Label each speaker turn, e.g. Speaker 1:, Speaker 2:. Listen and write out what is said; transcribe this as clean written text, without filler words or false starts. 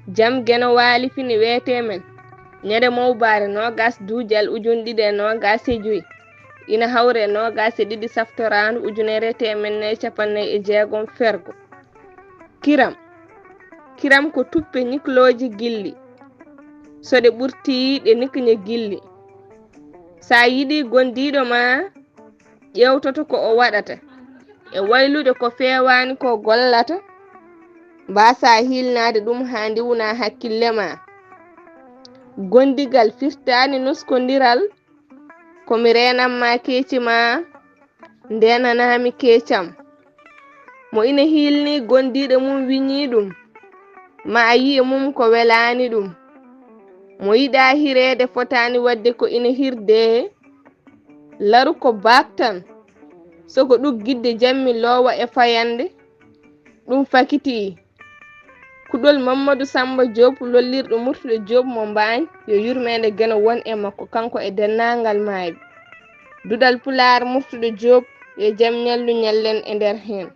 Speaker 1: jam geno waali fini weete men ñande mawbaare nogas duujal ujun ɗiɗi e nogas e joyi ina hawre nogas e ɗiɗi saftoraandu ujunere temen capannay e jeegom fergo kiram ko tuppe ñiklooji gilli so ɗe ɓurti ɗe nikñe gilli sa yiɗi gondiɗo ma ƴewtoto ko o waɗata e waylude ko feewani ko gollata mbasa hilnade ɗum ha ndiwna hakkille ma gondigal firtani nuskondiral komi renanma keeci ma ndenanami keecam mo ina hilni gondiɗo mum wiñi ɗum ma a yi'e mum ko welani ɗum mo yiɗa hirede fotani wadde ko ina hirde laru ko baktan soko ɗuggidde jammi lowa e fayande ɗum fakiti kuɗol Mamadou Samba Diop lollirɗo murtude Diop mo mbañ yo yurmede gene won e makko kanko e dennagal maaɓe dudal Pulaar murtude Diop yo jam ñallu ñallen e nder hen